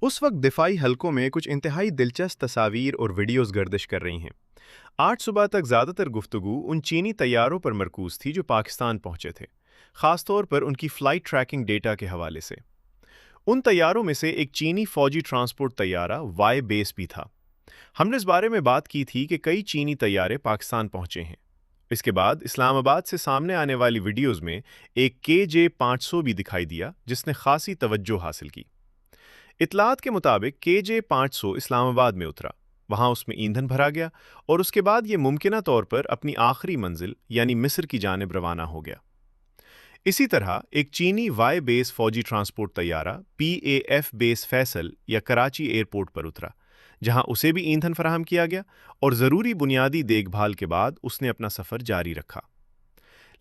उस वक्त दिफाई हलकों में कुछ इंतहाई दिलचस्प तस्वीर और वीडियोस गर्दिश कर रही हैं। आज सुबह तक ज़्यादातर गुफ्तगू उन चीनी तैयारों पर मरकूज थी जो पाकिस्तान पहुंचे थे, खासतौर पर उनकी फ़्लाइट ट्रैकिंग डेटा के हवाले से। उन तैयारों में से एक चीनी फौजी ट्रांसपोर्ट तैयारा वाई बेस भी था। हमने इस बारे में बात की थी कि कई चीनी तैयारे पाकिस्तान पहुंचे हैं। इसके बाद इस्लामाबाद से सामने आने वाली वीडियोज़ में एक KJ-500 भी दिखाई दिया, जिसने खासी तवज्जो हासिल की। इतलात के मुताबिक KJ-500 इस्लामाबाद में उतरा, वहां उसमें ईंधन भरा गया और उसके बाद ये मुमकिना तौर पर अपनी आखिरी मंजिल यानी मिस्र की जानिब रवाना हो गया। इसी तरह एक चीनी वाई बेस फौजी ट्रांसपोर्ट तैयारा PAF बेस फैसल या कराची एयरपोर्ट पर उतरा, जहां उसे भी ईंधन फराहम किया गया और ज़रूरी बुनियादी देखभाल के बाद उसने अपना सफ़र जारी रखा।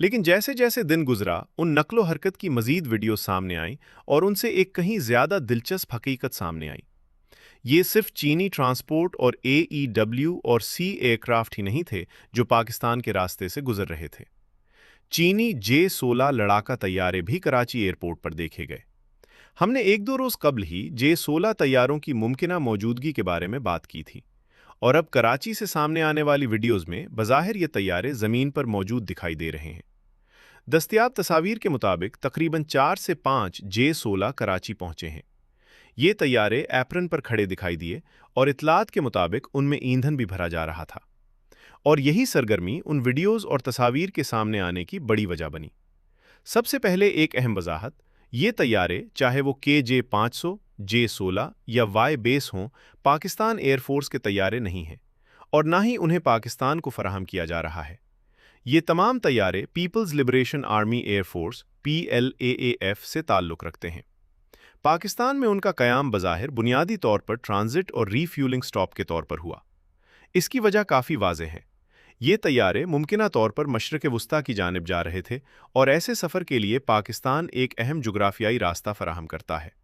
लेकिन जैसे जैसे दिन गुजरा, उन नकलो हरकत की मज़ीद वीडियो सामने आई और उनसे एक कहीं ज़्यादा दिलचस्प हकीकत सामने आई। ये सिर्फ चीनी ट्रांसपोर्ट और AEW और C एयरक्राफ्ट ही नहीं थे जो पाकिस्तान के रास्ते से गुजर रहे थे। चीनी J-16 लड़ाका तैयारे भी कराची एयरपोर्ट पर देखे गए। हमने एक दो रोज़ कबल ही J-16 तैयारों की मुमकिना मौजूदगी के बारे में बात की थी, और अब कराची से सामने आने वाली वीडियोज़ में बज़ाहिर ये तैयारे ज़मीन पर मौजूद दिखाई दे रहे हैं। दस्तयाब तस्वीर के मुताबिक तकरीबन 4 से 5 J-16 कराची पहुंचे हैं। ये तैयारे एप्रन पर खड़े दिखाई दिए और इतलात के मुताबिक उनमें ईंधन भी भरा जा रहा था। और यही सरगर्मी उन वीडियोज़ और तस्वीर के सामने आने की बड़ी वजह बनी। सबसे पहले एक अहम वजाहत, ये तैयारे चाहे वो KJ-500, J-16 या वाई बेस हों, पाकिस्तान एयरफोर्स के तैयारे नहीं हैं और ना ही उन्हें पाकिस्तान को फराहम किया जा रहा है। ये तमाम तैयारे पीपल्स लिबरेशन आर्मी एयरफोर्स PLAAF से ताल्लुक़ रखते हैं। पाकिस्तान में उनका क़याम बज़ाहिर बुनियादी तौर पर ट्रांजिट और रीफ्यूलिंग स्टॉप के तौर पर हुआ। इसकी वजह काफ़ी वाज़ेह है। ये तैयारे मुमकिना तौर पर मशरिक़ वुस्ता की जानिब जा रहे थे और ऐसे सफ़र के लिए पाकिस्तान एक अहम जुग्राफियाई रास्ता फराहम करता है।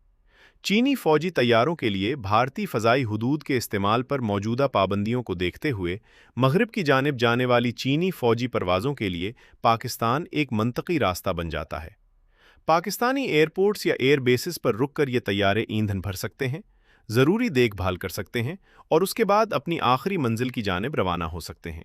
चीनी फ़ौजी तैयारों के लिए भारतीय फ़ज़ाई हुदूद के इस्तेमाल पर मौजूदा पाबंदियों को देखते हुए मग़रिब की जानिब जाने वाली चीनी फ़ौजी परवाज़ों के लिए पाकिस्तान एक मंतकी रास्ता बन जाता है। पाकिस्तानी एयरपोर्ट्स या एयर बेसिस पर रुक कर ये तैयारे ईंधन भर सकते हैं, ज़रूरी देखभाल कर सकते हैं और उसके बाद अपनी आखिरी मंजिल की जानिब रवाना हो सकते हैं।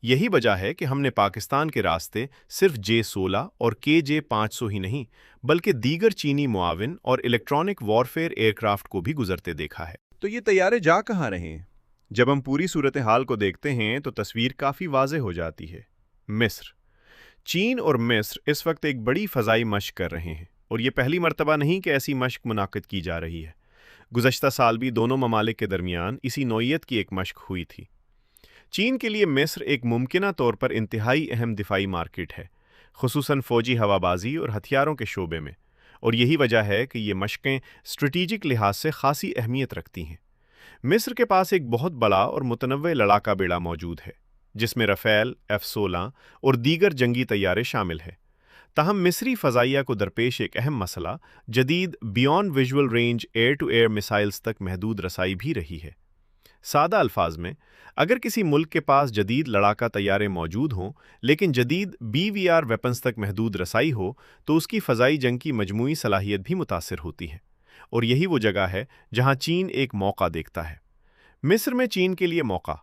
यही वजह है कि हमने पाकिस्तान के रास्ते सिर्फ J-16 और KJ-500 ही नहीं, बल्कि दीगर चीनी मुआविन और इलेक्ट्रॉनिक वॉरफेयर एयरक्राफ्ट को भी गुजरते देखा है। तो ये तैयारे जा कहाँ रहे हैं? जब हम पूरी सूरत हाल को देखते हैं तो तस्वीर काफ़ी वाज़ेह हो जाती है। मिस्र, चीन और मिस्र इस वक्त एक बड़ी फ़ज़ाई मशक कर रहे हैं और ये पहली मरतबा नहीं कि ऐसी मशक मुनाकिद की जा रही है। गुज़श्ता साल भी दोनों ममालिक के दरमियान इसी नौइयत की एक मशक हुई थी। चीन के लिए मिस्र एक मुमकिना तौर पर इंतहाई अहम दिफाई मार्केट है, खुसूसन फ़ौजी हवाबाजी और हथियारों के शोबे में, और यही वजह है कि ये मशक़ें स्ट्रेटीजिक लिहाज से खासी अहमियत रखती हैं। मिस्र के पास एक बहुत बड़ा और मुतनव्वे लड़ाका बेड़ा मौजूद है, जिसमें रफ़ेल, F-16 और दीगर जंगी तैयारे शामिल हैं। ताहम मिस्री फ़ज़ाइया को दरपेश एक अहम मसला जदीद beyond visual range air to air missiles तक महदूद रसाई भी रही है। सादा अल्फाज में, अगर किसी मुल्क के पास जदीद लड़ाका तैयारे मौजूद हों लेकिन जदीद BVR वेपन्स तक महदूद रसाई हो, तो उसकी फ़ज़ाई जंग की मजमूई सलाहियत भी मुतासिर होती है, और यही वो जगह है जहां चीन एक मौका देखता है। मिस्र में चीन के लिए मौका।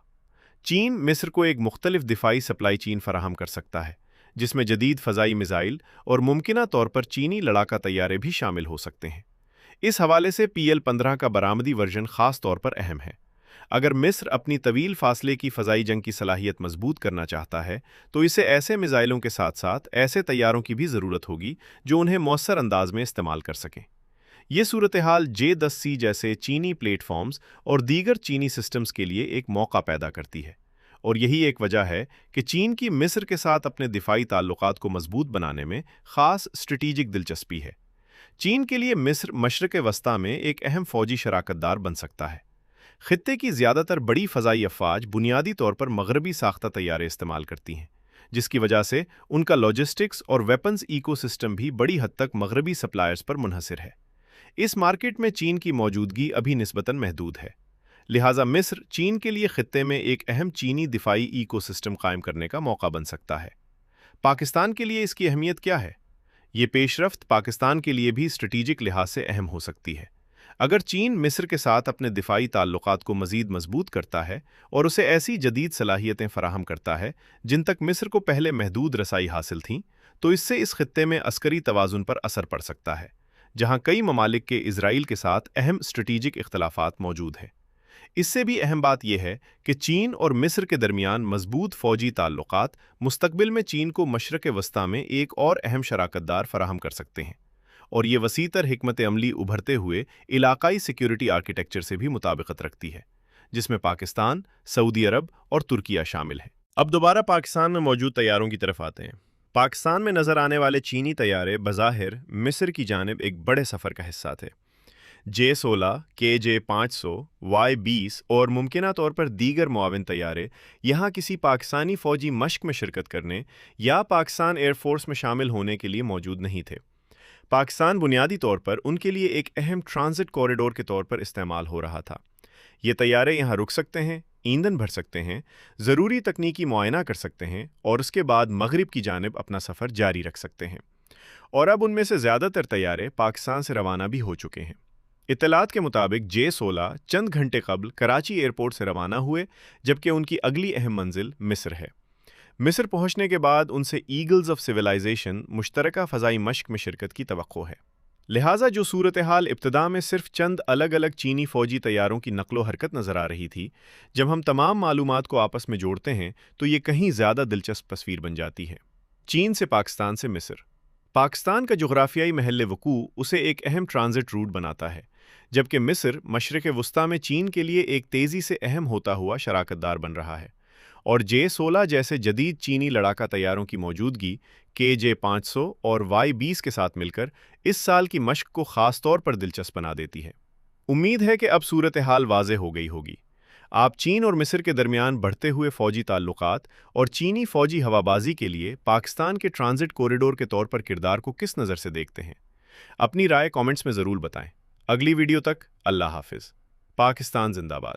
चीन मिस्र को एक मुख्तलिफ दिफाई सप्लाई चीन फराहम कर सकता है, जिसमें जदीद फ़ज़ाई मिसाइल और मुमकिना तौर पर चीनी लड़ाका तैयारे भी शामिल हो सकते हैं। इस हवाले से PL-15 का बरामदी वर्जन ख़ास तौर पर अहम है। अगर मिस्र अपनी तवील फासले की फ़ज़ाई जंग की सलाहियत मजबूत करना चाहता है, तो इसे ऐसे मिसाइलों के साथ साथ ऐसे तैयारों की भी ज़रूरत होगी जो उन्हें मौसर अंदाज में इस्तेमाल कर सकें। ये सूरत हाल J-10C जैसे चीनी प्लेटफॉर्म्स और दीगर चीनी सिस्टम्स के लिए एक मौका पैदा करती है, और यही एक वजह है कि चीन की मिस्र के साथ अपने दिफाई ताल्लुकात को मजबूत बनाने में ख़ास स्ट्रेटीजिक दिलचस्पी है। चीन के लिए मिस्र मशरिक़ वस्ता में एक अहम फ़ौजी शराकतदार बन सकता है। खित्ते की ज़्यादातर बड़ी फ़ज़ाई अफ़वाज बुनियादी तौर पर मग़रबी साख्ता तैयारे इस्तेमाल करती हैं, जिसकी वजह से उनका लॉजिस्टिक्स और वेपन्स इकोसिस्टम भी बड़ी हद तक मग़रबी सप्लायर्स पर मुनहसर है। इस मार्केट में चीन की मौजूदगी अभी निस्बतन महदूद है, लिहाजा मिस्र चीन के लिए खित्ते में एक अहम चीनी दिफाई इकोसिस्टम कायम करने का मौका बन सकता है। पाकिस्तान के लिए इसकी अहमियत क्या है? ये पेशरफ्त पाकिस्तान के लिए भी स्ट्रेटीजिक लिहाज से अहम हो सकती है। अगर चीन मिस्र के साथ अपने दिफाई ताल्लुकात को मज़ीद मजबूत करता है और उसे ऐसी जदीद सलाहियतें फराहम करता है जिन तक मिस्र को पहले महदूद रसाई हासिल थीं, तो इससे इस खित्ते में अस्करी तवाज़ुन पर असर पड़ सकता है, जहां कई ममालिक के इजराइल के साथ अहम स्ट्रेटेजिक इख्तलाफात मौजूद हैं। इससे भी अहम बात यह है कि चीन और मिस्र के दरमियान मजबूत फ़ौजी ताल्लुकात मुस्तकबिल में चीन को मशरक़ वस्ता में एक और अहम शराकतदार फराहम कर सकते हैं, और ये वसीतर हिकमत अमली उभरते हुए इलाकाई सिक्योरिटी आर्किटेक्चर से भी मुताबिकत रखती है, जिसमें पाकिस्तान, सऊदी अरब और तुर्किया शामिल हैं। अब दोबारा पाकिस्तान में मौजूद तैयारों की तरफ आते हैं। पाकिस्तान में नज़र आने वाले चीनी तैयारे बज़ाहिर मिस्र की जानिब एक बड़े सफ़र का हिस्सा थे। J-16, KJ-500, Y-20 और मुमकिना तौर पर दीगर मुआविन तैयारे यहाँ किसी पाकिस्तानी फ़ौजी मश्क में शिरकत करने या पाकिस्तान एयरफोर्स में शामिल होने के लिए मौजूद नहीं थे। पाकिस्तान बुनियादी तौर पर उनके लिए एक अहम ट्रांजिट कॉरिडोर के तौर पर इस्तेमाल हो रहा था। ये तैयारे यहाँ रुक सकते हैं, ईंधन भर सकते हैं, ज़रूरी तकनीकी मुआयना कर सकते हैं और उसके बाद मगरिब की जानिब अपना सफ़र जारी रख सकते हैं। और अब उनमें से ज़्यादातर तैयारे पाकिस्तान से रवाना भी हो चुके हैं। इत्तलात के मुताबिक J-16 चंद घंटे कबल कराची एयरपोर्ट से रवाना हुए, जबकि उनकी अगली अहम मंजिल मिस्र है। मिस्र पहुंचने के बाद उनसे ईगल्स ऑफ सिविलाइजेशन मुश्तरका फ़ज़ाई मश्क में शिरकत की तवक्को है। लिहाजा जो सूरत हाल इब्तिदा में सिर्फ चंद अलग अलग चीनी फ़ौजी तैयारों की नकलो हरकत नज़र आ रही थी, जब हम तमाम मालूमात को आपस में जोड़ते हैं तो ये कहीं ज़्यादा दिलचस्प तस्वीर बन जाती है। चीन से पाकिस्तान से मिस्र। पाकिस्तान का जुग़राफ़ियाई महल वक़ू उसे एक अहम ट्रांजिट रूट बनाता है, जबकि मिस्र मशरिक़ वस्ता में चीन के लिए एक तेज़ी से अहम होता हुआ शराकतदार बन रहा है, और J-16 जैसे जदीद चीनी लड़ाका तैयारों की मौजूदगी KJ-500 और Y-20 के साथ मिलकर इस साल की मश्क को ख़ास तौर पर दिलचस्प बना देती है। उम्मीद है कि अब सूरत हाल वाज़ेह हो गई होगी। आप चीन और मिस्र के दरमियान बढ़ते हुए फ़ौजी ताल्लुकात और चीनी फ़ौजी हवाबाजी के लिए पाकिस्तान के ट्रांजिट कॉरिडोर के तौर पर किरदार को किस नज़र से देखते हैं? अपनी राय कमेंट्स में ज़रूर बताएं। अगली वीडियो तक अल्लाह हाफ़िज़। पाकिस्तान जिंदाबाद।